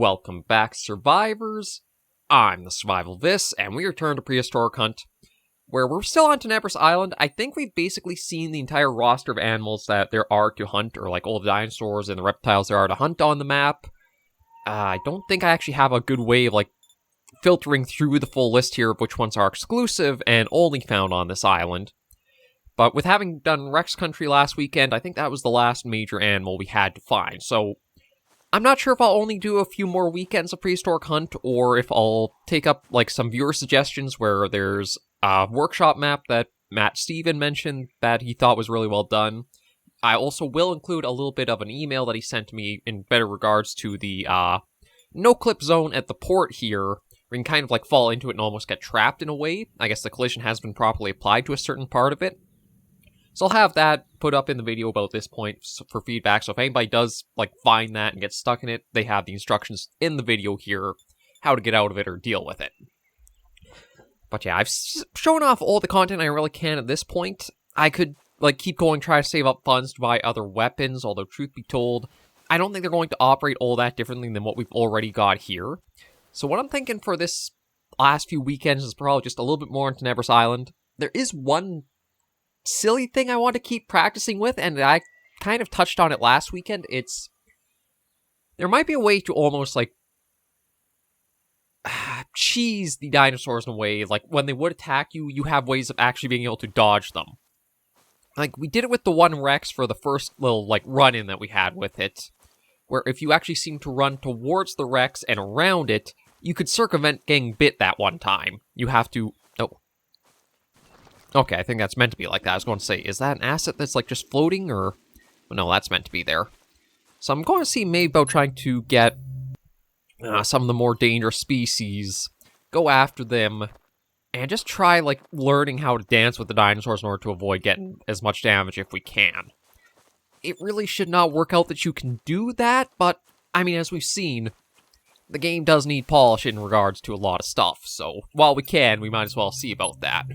Welcome back, survivors. I'm the SurvivalVis, and we return to Prehistoric Hunt, where we're still on Tenebris Island. I think we've basically seen the entire roster of animals that there are to hunt, or like all the dinosaurs and the reptiles there are to hunt on the map. I don't think I actually have a good way of, like, filtering through the full list here of which ones are exclusive and only found on this island. But with having done Rex Country last weekend, I think that was the last major animal we had to find, so I'm not sure if I'll only do a few more weekends of Prehistoric Hunt, or if I'll take up, like, some viewer suggestions where there's a workshop map that Matt Steven mentioned that he thought was really well done. I also will include a little bit of an email that he sent to me in better regards to the no-clip zone at the port here, where you can kind of, like, fall into it and almost get trapped in a way. I guess the collision has been properly applied to a certain part of it. So I'll have that put up in the video about this point for feedback, so if anybody does, like, find that and get stuck in it, they have the instructions in the video here, how to get out of it or deal with it. But yeah, I've shown off all the content I really can at this point. I could, like, keep going, try to save up funds to buy other weapons, although truth be told, I don't think they're going to operate all that differently than what we've already got here. So what I'm thinking for this last few weekends is probably just a little bit more on Tenebris Island. There is one silly thing I want to keep practicing with, and I kind of touched on it last weekend. There might be a way to almost, like, cheese the dinosaurs in a way, like, when they would attack you, you have ways of actually being able to dodge them. Like, we did it with the one Rex for the first little, like, run-in that we had with it, where if you actually seem to run towards the Rex and around it, you could circumvent getting bit that one time. You have to... Oh. Okay, I think that's meant to be like that. I was going to say, is that an asset that's, like, just floating, or... Well, no, that's meant to be there. So I'm going to see maybe about trying to get some of the more dangerous species, go after them, and just try, like, learning how to dance with the dinosaurs in order to avoid getting as much damage if we can. It really should not work out that you can do that, but, I mean, as we've seen, the game does need polish in regards to a lot of stuff, so while we can, we might as well see about that.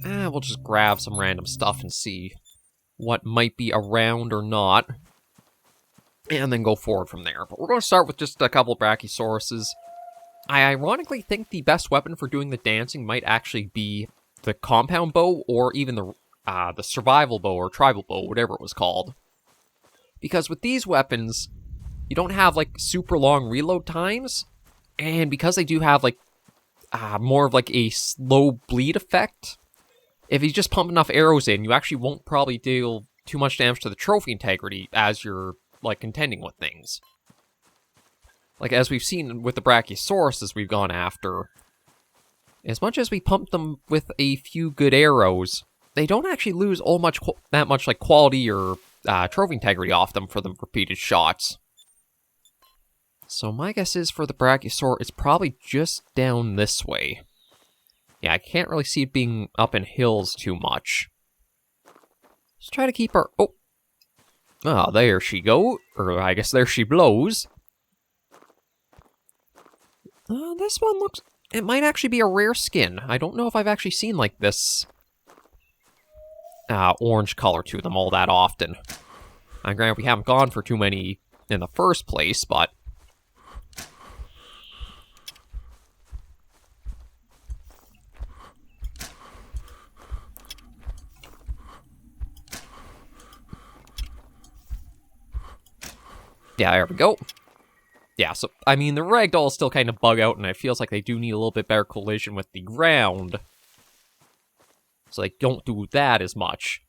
We'll just grab some random stuff and see what might be around or not, and then go forward from there. But we're going to start with just a couple of Brachiosauruses. I ironically think the best weapon for doing the dancing might actually be the compound bow, or even the survival bow, or tribal bow, whatever it was called. Because with these weapons, you don't have, like, super long reload times, and because they do have, like, more of, like, a slow bleed effect, if you just pump enough arrows in, you actually won't probably deal too much damage to the trophy integrity as you're, like, contending with things. Like, as we've seen with the Brachiosaurus we've gone after, as much as we pump them with a few good arrows, they don't actually lose that much, like, quality or trophy integrity off them for the repeated shots. So my guess is for the Brachiosaurus, it's probably just down this way. Yeah, I can't really see it being up in hills too much. Let's try to keep our... Oh! Ah, there she goes. Or I guess there she blows. This one looks... It might actually be a rare skin. I don't know if I've actually seen, like, this orange color to them all that often. Granted, we haven't gone for too many in the first place, but... Yeah, there we go. Yeah, so, I mean, the ragdolls still kind of bug out, and it feels like they do need a little bit better collision with the ground. So they don't do that as much.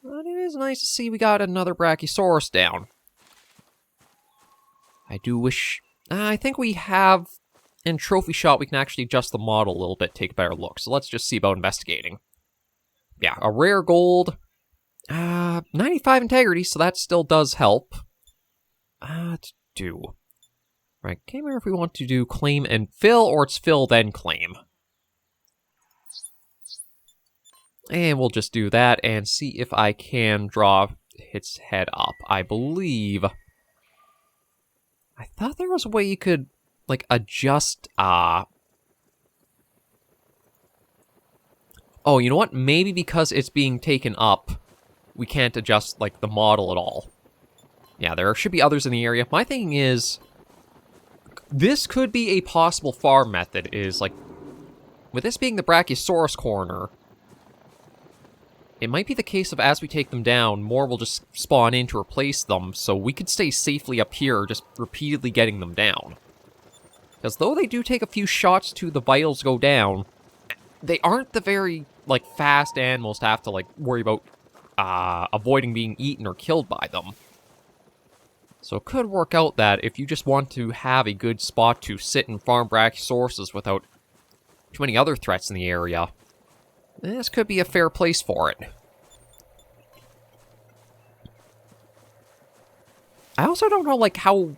But it is nice to see we got another Brachiosaurus down. I do wish... I think we have, in Trophy Shot, we can actually adjust the model a little bit, take a better look. So let's just see about investigating. Yeah, a rare gold. 95 integrity, so that still does help. To do. Right, can't remember if we want to do claim and fill, or it's fill then claim. And we'll just do that and see if I can draw its head up. I believe... I thought there was a way you could, like, adjust, Oh, you know what? Maybe because it's being taken up, we can't adjust, like, the model at all. Yeah, there should be others in the area. My thinking is, this could be a possible farm method, is like, with this being the Brachiosaurus corner, it might be the case of as we take them down, more will just spawn in to replace them, so we could stay safely up here, just repeatedly getting them down. Because though they do take a few shots to the vitals go down, they aren't the very, like, fast animals to have to, like, worry about avoiding being eaten or killed by them. So it could work out that if you just want to have a good spot to sit and farm Brachiosauruses without too many other threats in the area, this could be a fair place for it. I also don't know, like, how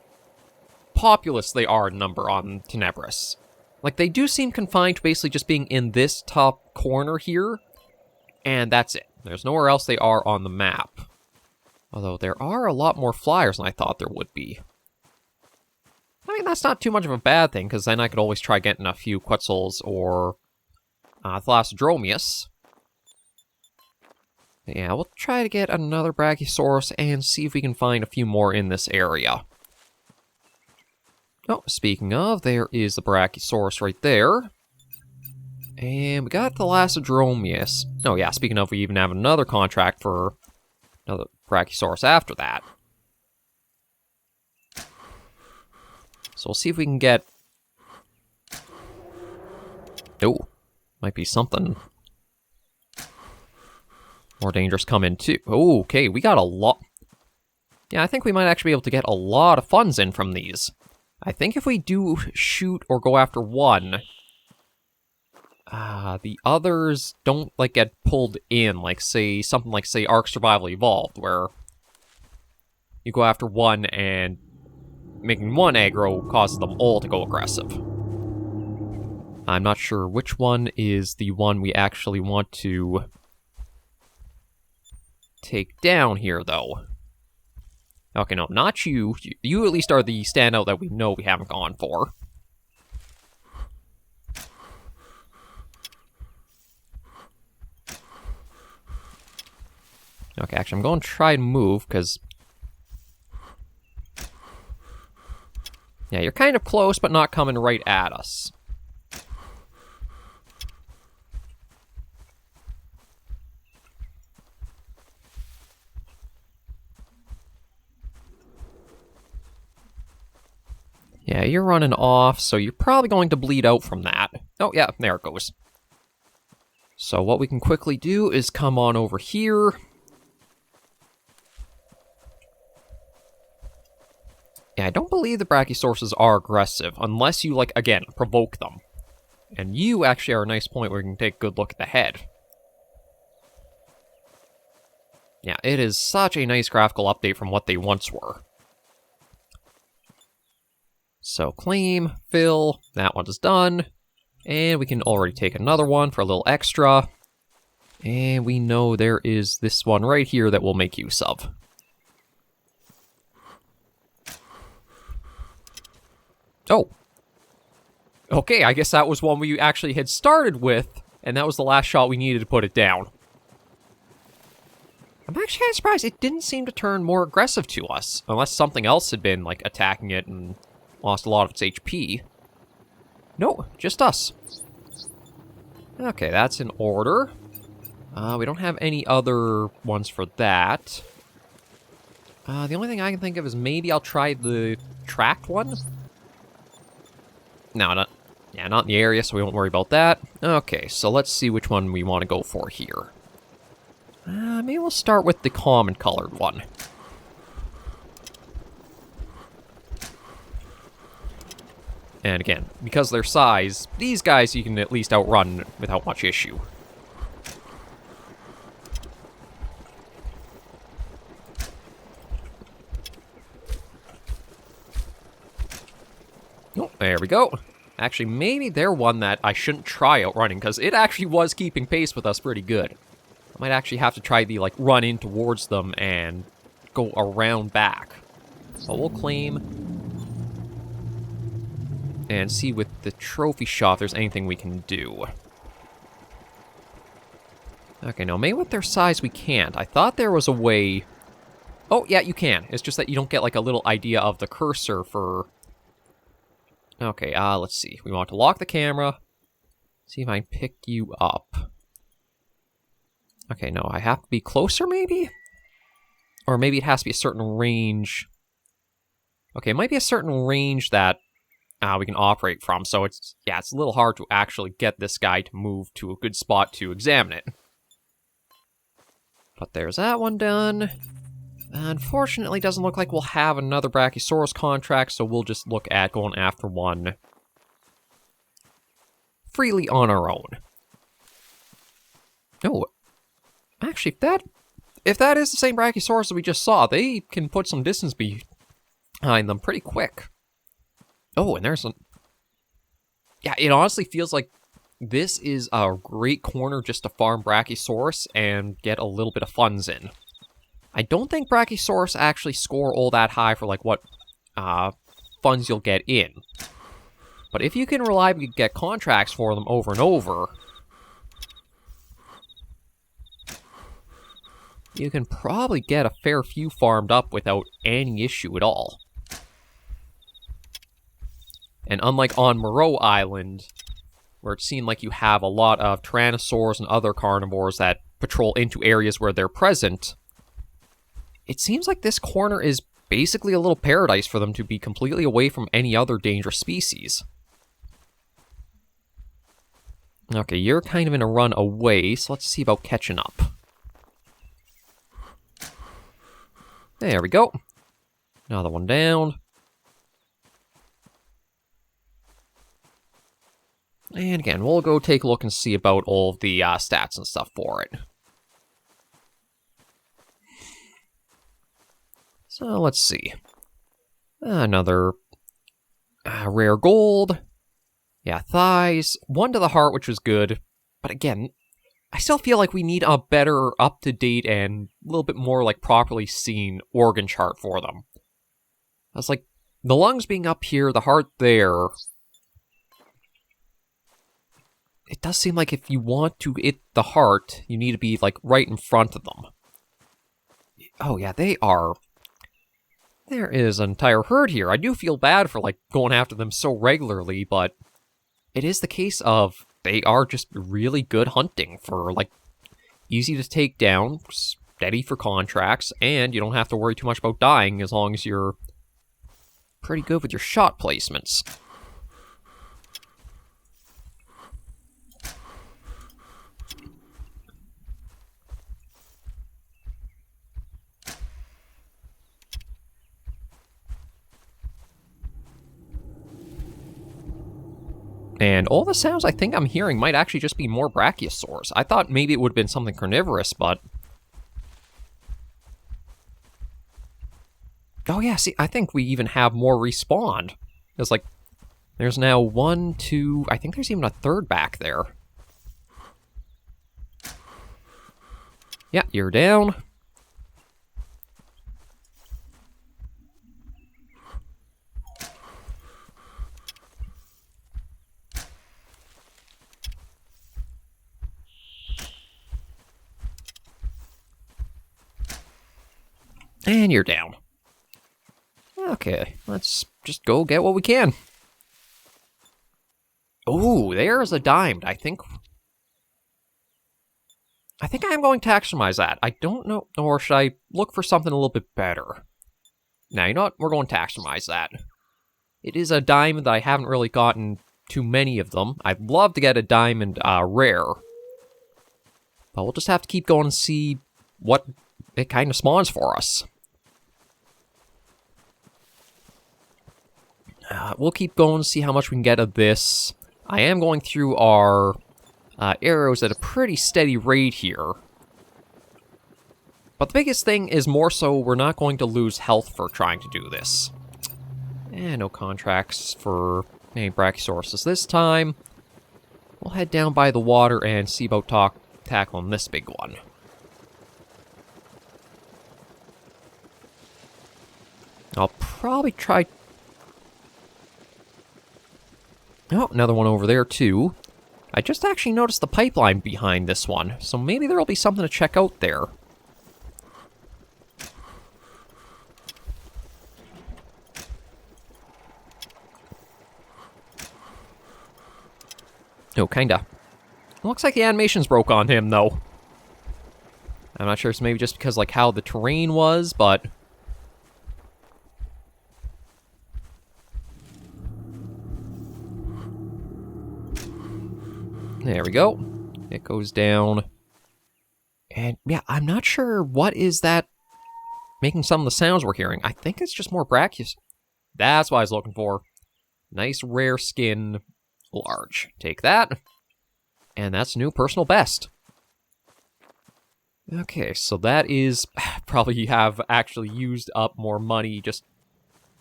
populous they are in number on Tenebris. Like, they do seem confined to basically just being in this top corner here, and that's it. There's nowhere else they are on the map. Although there are a lot more flyers than I thought there would be. I mean, that's not too much of a bad thing, because then I could always try getting a few Quetzals or Thalassodromius. Yeah, we'll try to get another Brachiosaurus and see if we can find a few more in this area. Oh, speaking of, there is the Brachiosaurus right there. And we got the Thalassodromius. Oh yeah, speaking of, we even have another contract for another Brachiosaurus after that. So we'll see if we can get... Oh, might be something more dangerous coming too. Oh, okay, we got a lot... Yeah, I think we might actually be able to get a lot of funds in from these. I think if we do shoot or go after one, the others don't, like, get pulled in, like, say, something like, say, Ark Survival Evolved, where you go after one and making one aggro causes them all to go aggressive. I'm not sure which one is the one we actually want to take down here, though. Okay, no, not you. You at least are the standout that we know we haven't gone for. Okay, actually, I'm going to try and move, because... Yeah, you're kind of close, but not coming right at us. Yeah, you're running off, so you're probably going to bleed out from that. Oh, yeah, there it goes. So what we can quickly do is come on over here. Yeah, I don't believe the Brachiosauruses are aggressive, unless you, like, again, provoke them. And you actually are a nice point where you can take a good look at the head. Yeah, it is such a nice graphical update from what they once were. So, claim, fill, that one is done. And we can already take another one for a little extra. And we know there is this one right here that we'll make use of. Oh. Okay, I guess that was one we actually had started with, and that was the last shot we needed to put it down. I'm actually kind of surprised it didn't seem to turn more aggressive to us, unless something else had been, like, attacking it and lost a lot of its HP. No, just us. Okay, that's in order. We don't have any other ones for that. The only thing I can think of is maybe I'll try the tracked one. No, not in the area, so we won't worry about that. Okay, so let's see which one we want to go for here. Maybe we'll start with the common colored one. And again, because of their size, these guys you can at least outrun without much issue. Oh, there we go. Actually, maybe they're one that I shouldn't try outrunning, because it actually was keeping pace with us pretty good. I might actually have to try the, like, run in towards them and go around back. So we'll claim and see with the trophy shot if there's anything we can do. Okay, no, maybe with their size we can't. I thought there was a way... Oh, yeah, you can. It's just that you don't get, like, a little idea of the cursor for Okay, let's see. We want to lock the camera. See if I can pick you up. Okay, no, I have to be closer, maybe? Or maybe it has to be a certain range. Okay, it might be a certain range that we can operate from, so it's a little hard to actually get this guy to move to a good spot to examine it. But there's that one done. Unfortunately, doesn't look like we'll have another Brachiosaurus contract, so we'll just look at going after one freely on our own. Oh, actually, if that is the same Brachiosaurus that we just saw, they can put some distance behind them pretty quick. Oh, and there's some... Yeah, it honestly feels like this is a great corner just to farm Brachiosaurus and get a little bit of funds in. I don't think Brachiosaurus actually score all that high for, like, what funds you'll get in. But if you can reliably get contracts for them over and over, you can probably get a fair few farmed up without any issue at all. And unlike on Moreau Island, where it seemed like you have a lot of Tyrannosaurs and other carnivores that patrol into areas where they're present, it seems like this corner is basically a little paradise for them to be completely away from any other dangerous species. Okay, you're kind of in a run away, so let's see about catching up. There we go. Another one down. And again, we'll go take a look and see about all of the stats and stuff for it. So let's see. Another rare gold. Yeah, thighs. One to the heart, which was good. But again, I still feel like we need a better, up-to-date, and a little bit more, like, properly seen organ chart for them. I was like, the lungs being up here, the heart there. It does seem like if you want to hit the heart, you need to be, like, right in front of them. Oh, yeah, they are... There is an entire herd here. I do feel bad for, like, going after them so regularly, but it is the case of they are just really good hunting for, like, easy to take down, steady for contracts, and you don't have to worry too much about dying as long as you're pretty good with your shot placements. And all the sounds I think I'm hearing might actually just be more Brachiosaurus. I thought maybe it would have been something carnivorous, but... Oh yeah, see, I think we even have more respawned. It's like, there's now 1, 2... I think there's even a third back there. Yeah, you're down. And you're down. Okay, let's just go get what we can. Oh, there's a dimed. I think I'm going to taxonomize that. I don't know, or should I look for something a little bit better? Now, you know what? We're going to taxonomize that. It is a diamond that I haven't really gotten too many of them. I'd love to get a diamond rare. But we'll just have to keep going and see what it kind of spawns for us. We'll keep going, see how much we can get of this. I am going through our arrows at a pretty steady rate here. But the biggest thing is more so we're not going to lose health for trying to do this. And no contracts for any Brachiosaurus this time. We'll head down by the water and see about tackling this big one. I'll probably try... Oh, another one over there, too. I just actually noticed the pipeline behind this one, so maybe there'll be something to check out there. No, kinda. Looks like the animations broke on him, though. I'm not sure, it's maybe just because, like, how the terrain was, but... There we go. It goes down. And, yeah, I'm not sure what is that making some of the sounds we're hearing. I think it's just more Brachiosaurus. That's what I was looking for. Nice, rare skin. Large. Take that. And that's new personal best. Okay, so that is... Probably have actually used up more money just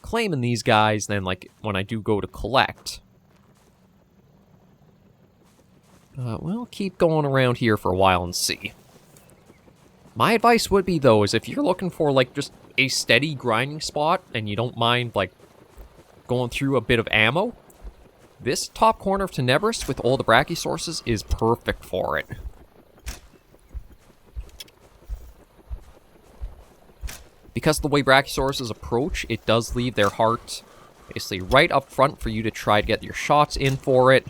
claiming these guys than, like, when I do go to collect. We'll keep going around here for a while and see. My advice would be, though, is if you're looking for, like, just a steady grinding spot, and you don't mind, like, going through a bit of ammo, this top corner of Tenebris with all the Brachiosauruses is perfect for it. Because of the way Brachiosauruses approach, it does leave their heart basically right up front for you to try to get your shots in for it.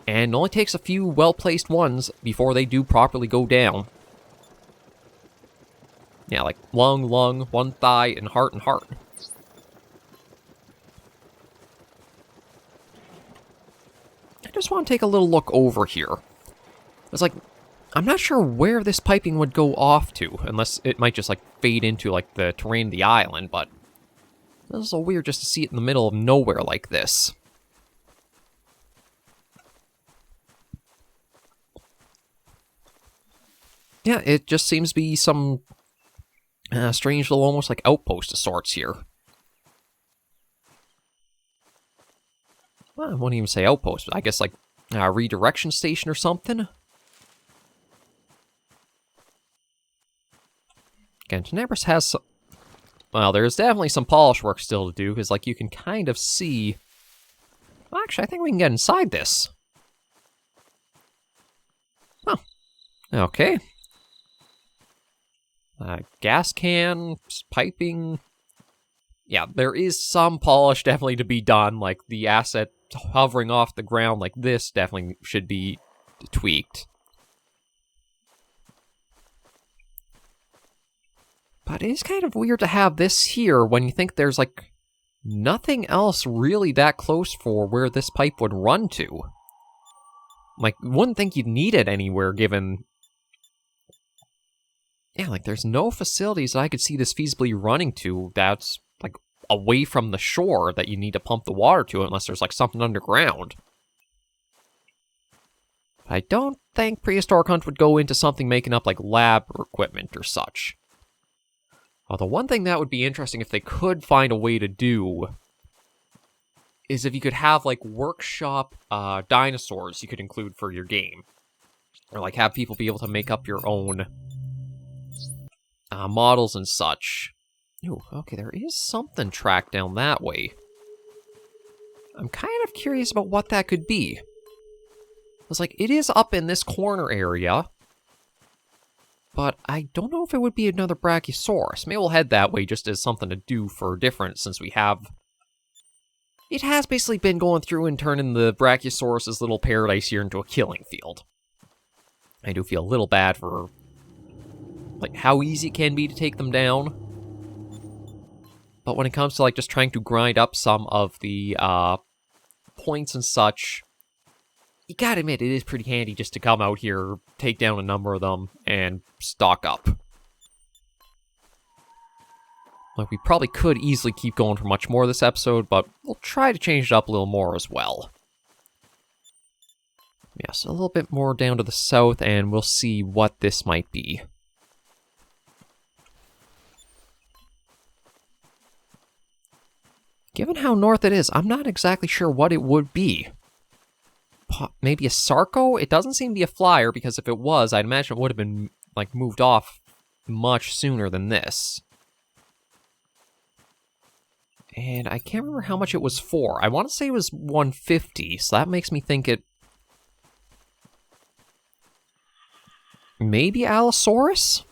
And it only takes a few well-placed ones before they do properly go down. Yeah, like lung, one thigh, and heart and heart. I just want to take a little look over here. It's like, I'm not sure where this piping would go off to, unless it might just, like, fade into, like, the terrain of the island, but... It's so weird just to see it in the middle of nowhere like this. Yeah, it just seems to be some strange little almost like outpost of sorts here. Well, I wouldn't even say outpost, but I guess like a redirection station or something. Again, Tenebris has some... Well, there's definitely some polish work still to do, because like you can kind of see... Well, actually, I think we can get inside this. Oh, okay. Gas can, piping. Yeah, there is some polish definitely to be done. Like, the asset hovering off the ground like this definitely should be tweaked. But it is kind of weird to have this here when you think there's, like, nothing else really that close for where this pipe would run to. Like, wouldn't think you'd need it anywhere given... Yeah, like, there's no facilities that I could see this feasibly running to that's, like, away from the shore that you need to pump the water to unless there's, like, something underground. I don't think Prehistoric Hunt would go into something making up, like, lab equipment or such. Although one thing that would be interesting if they could find a way to do is if you could have, like, workshop dinosaurs you could include for your game. Or, like, have people be able to make up your own... models and such. Ooh, okay, there is something tracked down that way. I'm kind of curious about what that could be. It's like, it is up in this corner area, but I don't know if it would be another Brachiosaurus. Maybe we'll head that way just as something to do for different, since we have... It has basically been going through and turning the Brachiosaurus' little paradise here into a killing field. I do feel a little bad for... like, how easy it can be to take them down. But when it comes to, like, just trying to grind up some of the, points and such, you gotta admit, it is pretty handy just to come out here, take down a number of them, and stock up. Like, we probably could easily keep going for much more this episode, but we'll try to change it up a little more as well. Yes, a little bit more down to the south, and we'll see what this might be. Given how north it is, I'm not exactly sure what it would be. Maybe a Sarco? It doesn't seem to be a flyer, because if it was, I'd imagine it would have been, like, moved off much sooner than this. And I can't remember how much it was for. I want to say it was 150, so that makes me think it... Maybe Allosaurus?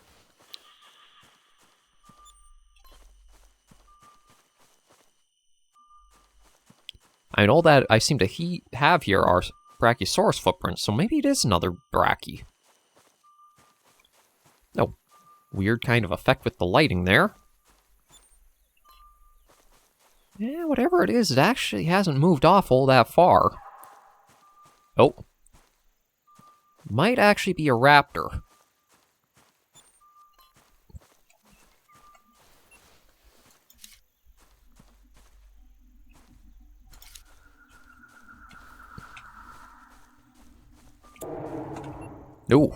I mean, all that I seem to have here are Brachiosaurus footprints, so maybe it is another Brachie. Oh, weird kind of effect with the lighting there. Yeah, whatever it is, it actually hasn't moved off all that far. Oh. Might actually be a raptor. Ooh.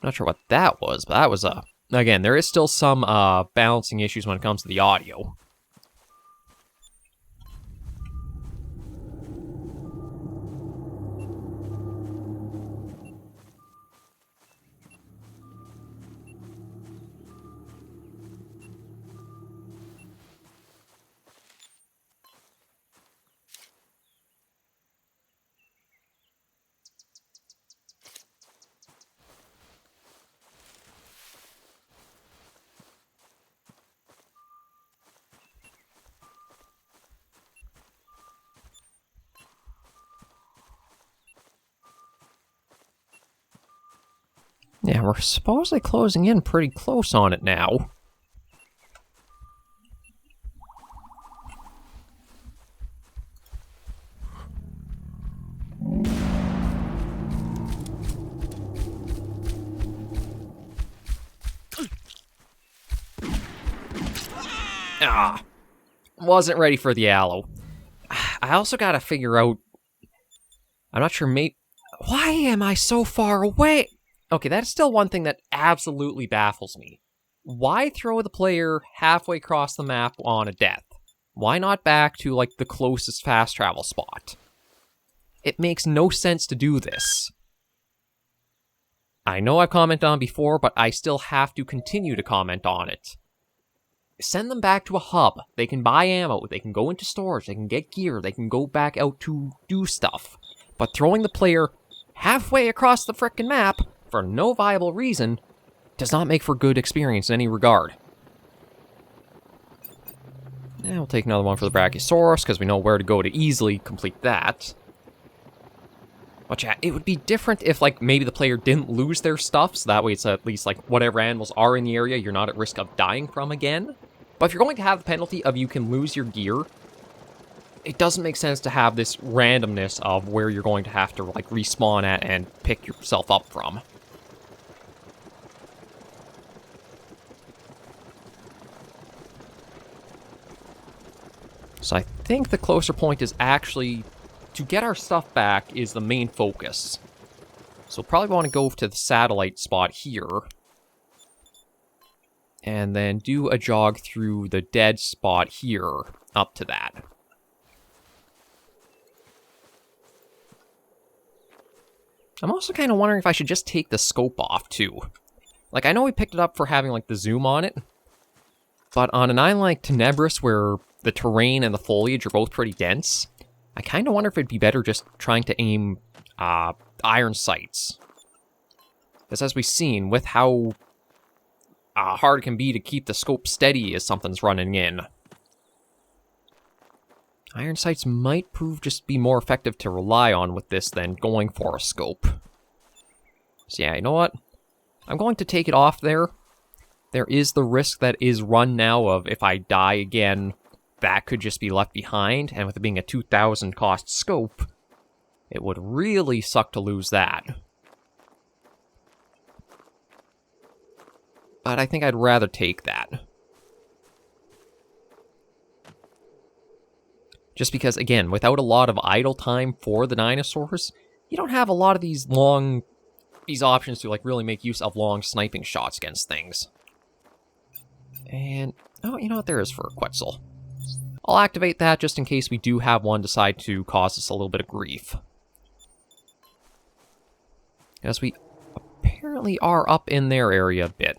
Not sure what that was, but that was a... Again, there is still some balancing issues when it comes to the audio. Yeah, we're supposedly closing in pretty close on it now. Ah, wasn't ready for the Allo. I also gotta figure out... I'm not sure, why am I so far away? Okay, that's still one thing that absolutely baffles me. Why throw the player halfway across the map on a death? Why not back to, like, the closest fast travel spot? It makes no sense to do this. I know I've commented on it before, but I still have to continue to comment on it. Send them back to a hub. They can buy ammo, they can go into storage, they can get gear, they can go back out to do stuff. But throwing the player halfway across the frickin' map for no viable reason does not make for good experience in any regard. Now we'll take another one for the Brachiosaurus, because we know where to go to easily complete that. But yeah, it would be different if, like, maybe the player didn't lose their stuff, so that way it's at least, like, whatever animals are in the area, you're not at risk of dying from again. But if you're going to have the penalty of you can lose your gear, it doesn't make sense to have this randomness of where you're going to have to, like, respawn at and pick yourself up from. So I think the closer point is actually to get our stuff back is the main focus. So we'll probably want to go to the satellite spot here. And then do a jog through the dead spot here up to that. I'm also kind of wondering if I should just take the scope off too. Like, I know we picked it up for having, like, the zoom on it. But on an island like Tenebris, where the terrain and the foliage are both pretty dense, I kind of wonder if it'd be better just trying to aim iron sights. Because as we've seen, with how hard it can be to keep the scope steady as something's running in, iron sights might prove just be more effective to rely on with this than going for a scope. So yeah, you know what? I'm going to take it off there. There is the risk that is run now of if I die again, that could just be left behind, and with it being a 2,000 cost scope, it would really suck to lose that. But I think I'd rather take that. Just because, again, without a lot of idle time for the dinosaurs, you don't have a lot of these options to, like, really make use of long sniping shots against things. And, oh, you know what, there is for Quetzal. I'll activate that just in case we do have one decide to cause us a little bit of grief. As we apparently are up in their area a bit.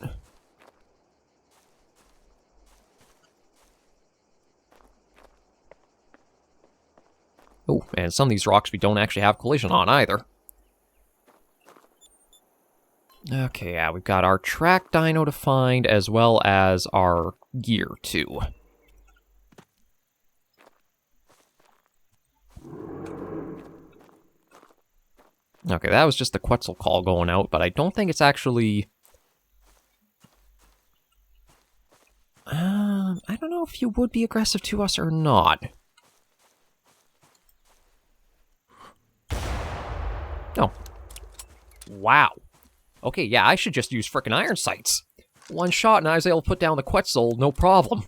Oh, and some of these rocks we don't actually have collision on either. Okay, yeah, we've got our track dino to find, as well as our gear, too. Okay, that was just the Quetzal call going out, but I don't think it's actually... I don't know if you would be aggressive to us or not. Oh. Wow. Okay, yeah, I should just use frickin' iron sights. One shot and I was able to put down the Quetzal, no problem.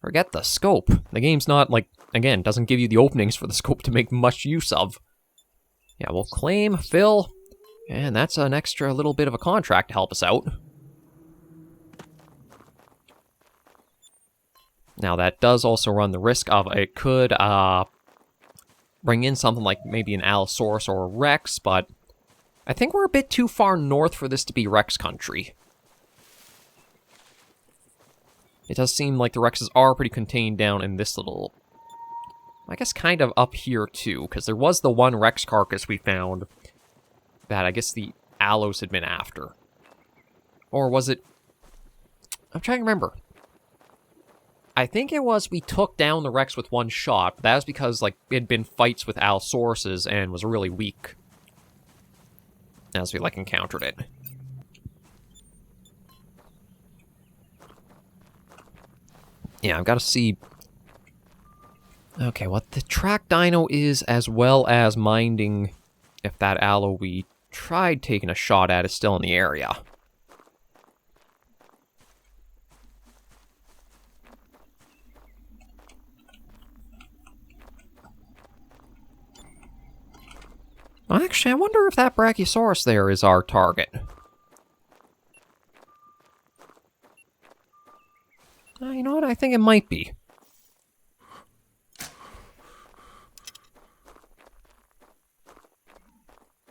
Forget the scope. The game's not, like, again, doesn't give you the openings for the scope to make much use of. Yeah, we'll claim, fill, and that's an extra little bit of a contract to help us out. Now, that does also run the risk of it could bring in something like maybe an Allosaurus or a Rex, but I think we're a bit too far north for this to be Rex country. It does seem like the Rexes are pretty contained down in this little... I guess kind of up here, too, because there was the one Rex carcass we found that I guess the Allos had been after. Or was it... I'm trying to remember. I think it was we took down the Rex with one shot, but that was because, like, it had been fights with Allosauruses and was really weak as we, like, encountered it. Yeah, I've got to see... Okay, what the track dino is, as well as minding if that Allo we tried taking a shot at is still in the area. Actually, I wonder if that Brachiosaurus there is our target. You know what? I think it might be.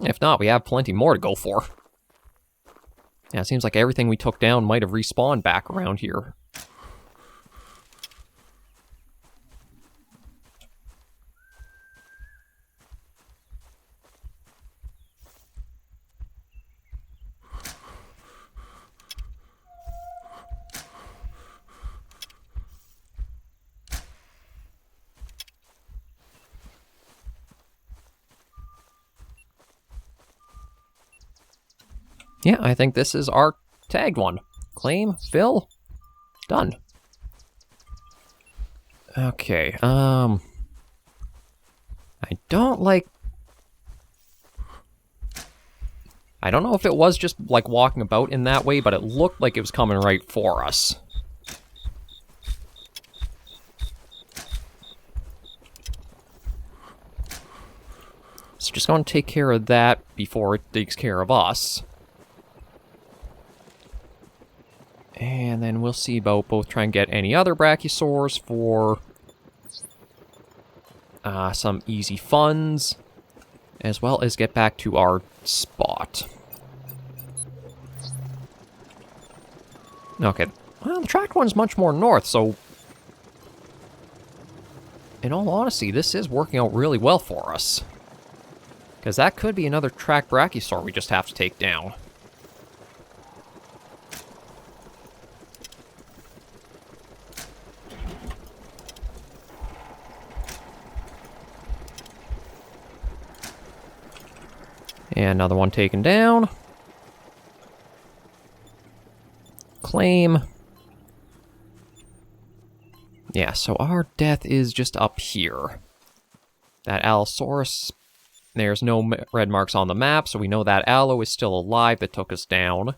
If not, we have plenty more to go for. Yeah, it seems like everything we took down might have respawned back around here. Yeah, I think this is our tagged one. Claim, fill, done. Okay, I don't like... I don't know if it was just, like, walking about in that way, but it looked like it was coming right for us. So just going to take care of that before it takes care of us. And then we'll see about both trying to get any other Brachiosaurs for some easy funds, as well as get back to our spot. Okay, well, the tracked one's much more north, so in all honesty, this is working out really well for us. Because that could be another tracked Brachiosaur we just have to take down. And another one taken down. Claim. Yeah, so our death is just up here. That Allosaurus, there's no red marks on the map, so we know that Allo is still alive that took us down.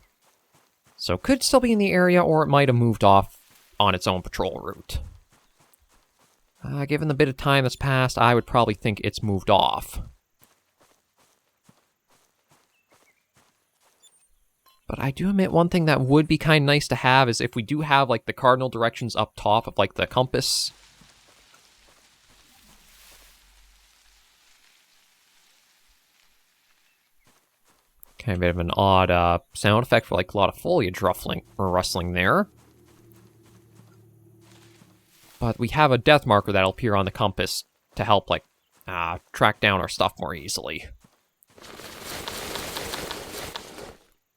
So it could still be in the area, or it might have moved off on its own patrol route. Given the bit of time that's passed, I would probably think it's moved off. But I do admit one thing that would be kind of nice to have is if we do have, like, the cardinal directions up top of, like, the compass. Kind of a bit of an odd sound effect for, like, a lot of foliage ruffling or rustling there. But we have a death marker that'll appear on the compass to help, like, track down our stuff more easily.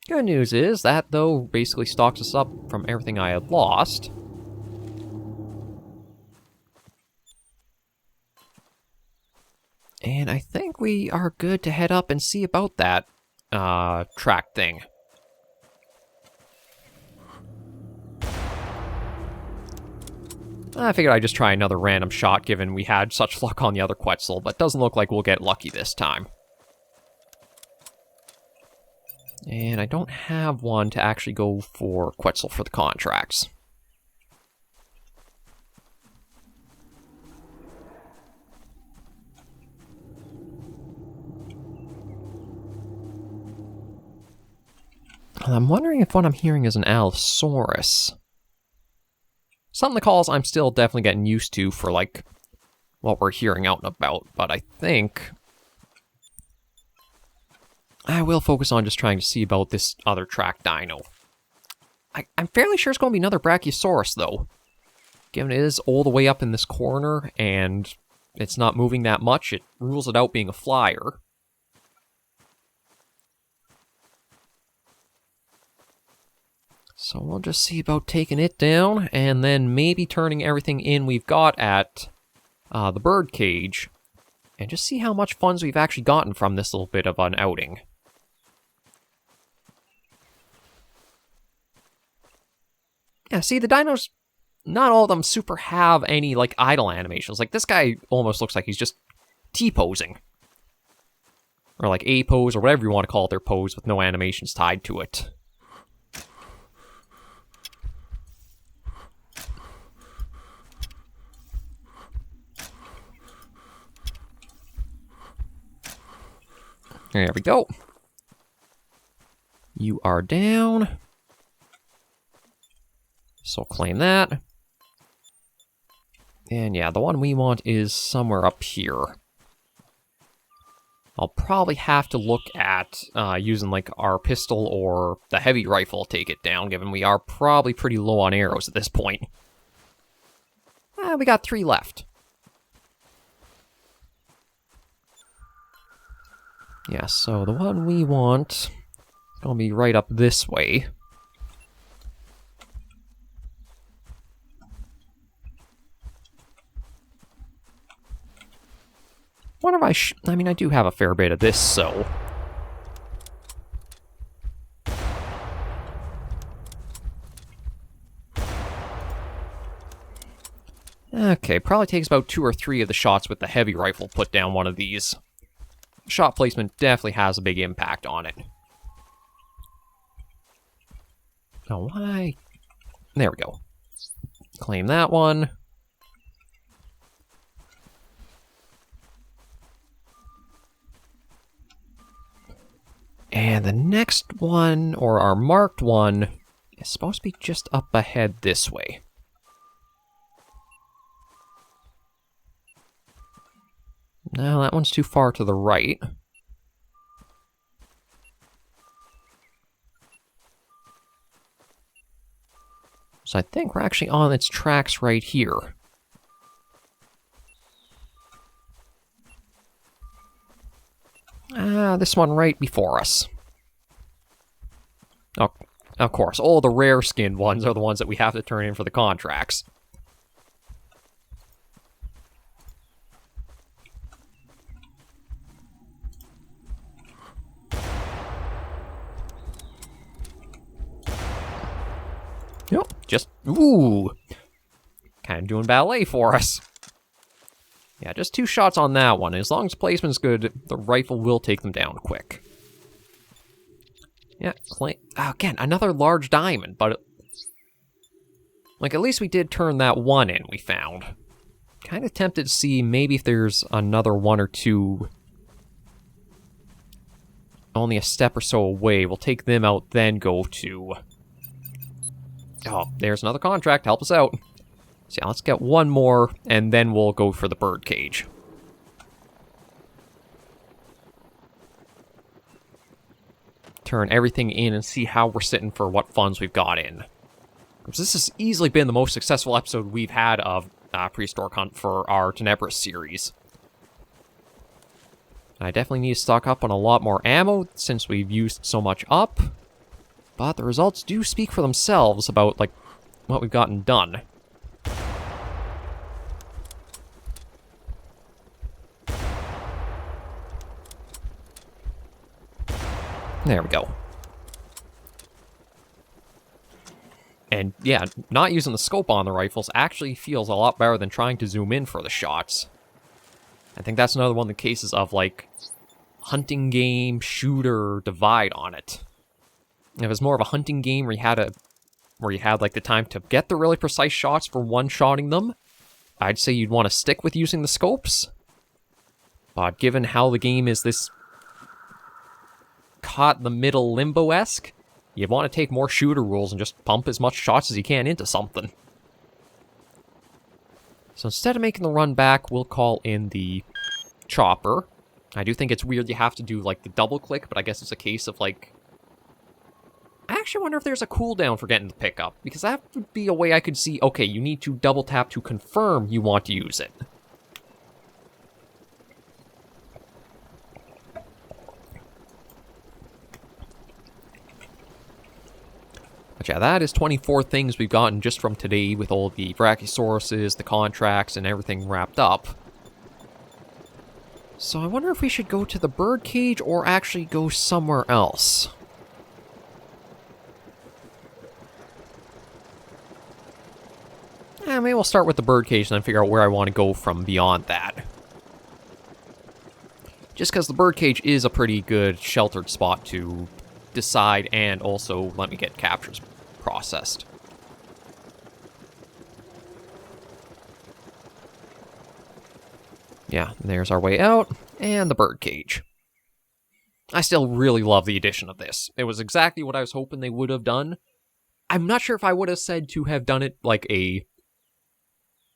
Good news is that, though, basically stocks us up from everything I had lost. And I think we are good to head up and see about that track thing. I figured I'd just try another random shot given we had such luck on the other Quetzal, but doesn't look like we'll get lucky this time. And I don't have one to actually go for Quetzal for the contracts. I'm wondering if what I'm hearing is an Allosaurus. Some of the calls I'm still definitely getting used to for, like, what we're hearing out and about, but I think I will focus on just trying to see about this other track dino. I'm fairly sure it's going to be another Brachiosaurus, though. Given it is all the way up in this corner, and it's not moving that much, it rules it out being a flyer. So we'll just see about taking it down, and then maybe turning everything in we've got at the bird cage, and just see how much funds we've actually gotten from this little bit of an outing. Yeah, see, the dinos, not all of them super have any, like, idle animations. Like, this guy almost looks like he's just T-posing. Or, like, A-pose, or whatever you want to call their pose with no animations tied to it. There we go. You are down. So claim that. And yeah, the one we want is somewhere up here. I'll probably have to look at using like our pistol or the heavy rifle to take it down, given we are probably pretty low on arrows at this point. We got 3 left. Yeah, so the one we want is going to be right up this way. Wonder if I mean, I do have a fair bit of this, so... Okay, probably takes about 2 or 3 of the shots with the heavy rifle put down one of these. Shot placement definitely has a big impact on it. Oh, why? There we go. Claim that one. And the next one, or our marked one, is supposed to be just up ahead this way. No, that one's too far to the right. So I think we're actually on its tracks right here. This one right before us. Oh, of course, all the rare-skinned ones are the ones that we have to turn in for the contracts. Yep, just, ooh, kind of doing ballet for us. Yeah, just 2 shots on that one. As long as placement's good, the rifle will take them down quick. Yeah, again, another large diamond, but... like, at least we did turn that one in, we found. Kind of tempted to see maybe if there's another 1 or 2... only a step or so away. We'll take them out, then go to... oh, there's another contract. Help us out. So yeah, let's get 1 more, and then we'll go for the bird cage. Turn everything in and see how we're sitting for what funds we've got in. Because this has easily been the most successful episode we've had of Prehistoric Hunt for our Tenebris series. I definitely need to stock up on a lot more ammo since we've used so much up. But the results do speak for themselves about, like, what we've gotten done. There we go. And yeah, not using the scope on the rifles actually feels a lot better than trying to zoom in for the shots. I think that's another one of the cases of, like, hunting game, shooter divide on it. If it was more of a hunting game where you had like the time to get the really precise shots for one-shotting them, I'd say you'd want to stick with using the scopes. But given how the game is this caught in the middle limbo-esque, you want to take more shooter rules and just pump as much shots as you can into something. So instead of making the run back, we'll call in the chopper. I do think it's weird you have to do, like, the double click, but I guess it's a case of, like... I actually wonder if there's a cooldown for getting the pickup, because that would be a way I could see, okay, you need to double tap to confirm you want to use it. But yeah, that is 24 things we've gotten just from today with all the Brachiosauruses, the contracts, and everything wrapped up. So I wonder if we should go to the birdcage or actually go somewhere else. Maybe we'll start with the birdcage and then figure out where I want to go from beyond that. Just because the birdcage is a pretty good sheltered spot to decide and also let me get captures processed. Yeah, there's our way out, and the birdcage. I still really love the addition of this. It was exactly what I was hoping they would have done. I'm not sure if I would have said to have done it like a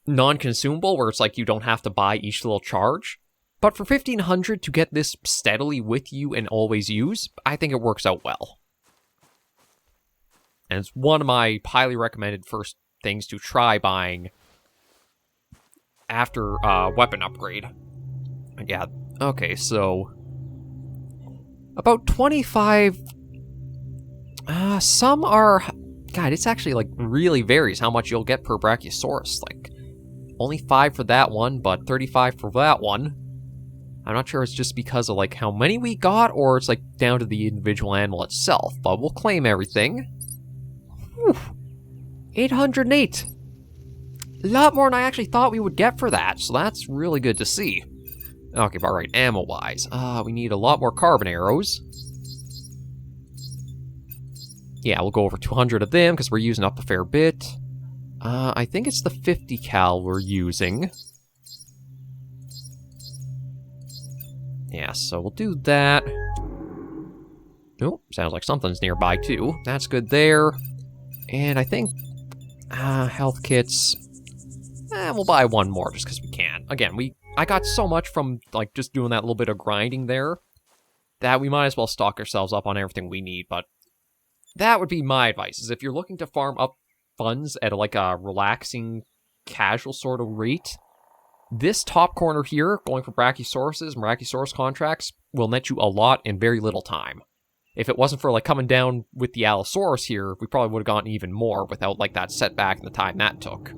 non-consumable, where it's like you don't have to buy each little charge. But for 1,500 to get this steadily with you and always use, I think it works out well. And it's one of my highly recommended first things to try buying after weapon upgrade. Yeah, okay, so about 25... some are... God, it's actually, like, really varies how much you'll get per Brachiosaurus. Like, only 5 for that one, but 35 for that one. I'm not sure it's just because of, like, how many we got, or it's, like, down to the individual animal itself, but we'll claim everything. Whew. 808. A lot more than I actually thought we would get for that, so that's really good to see. Okay, but right, ammo-wise, we need a lot more carbon arrows. Yeah, we'll go over 200 of them, because we're using up a fair bit. I think it's the 50 cal we're using. Yeah, so we'll do that. Oh, sounds like something's nearby, too. That's good there. And I think, health kits. We'll buy one more, just because we can. Again, I got so much from, like, just doing that little bit of grinding there, that we might as well stock ourselves up on everything we need, but that would be my advice, is if you're looking to farm up funds at, like, a relaxing, casual sort of rate, this top corner here, going for Brachiosauruses and Brachiosaurus contracts, will net you a lot in very little time. If it wasn't for, like, coming down with the Allosaurus here, we probably would have gotten even more without, like, that setback and the time that took.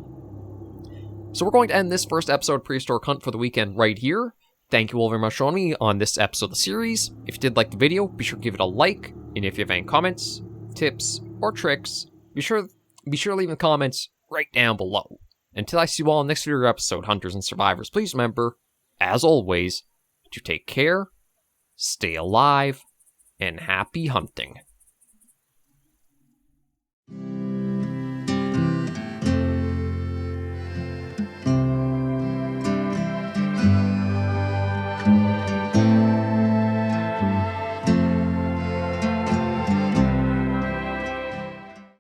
So we're going to end this first episode of Prehistoric Hunt for the weekend right here. Thank you all very much for joining me on this episode of the series. If you did like the video, be sure to give it a like, and if you have any comments, tips, or tricks, be sure to leave in the comments right down below. Until I see you all in the next video episode, Hunters and Survivors, please remember, as always, to take care, stay alive, and happy hunting.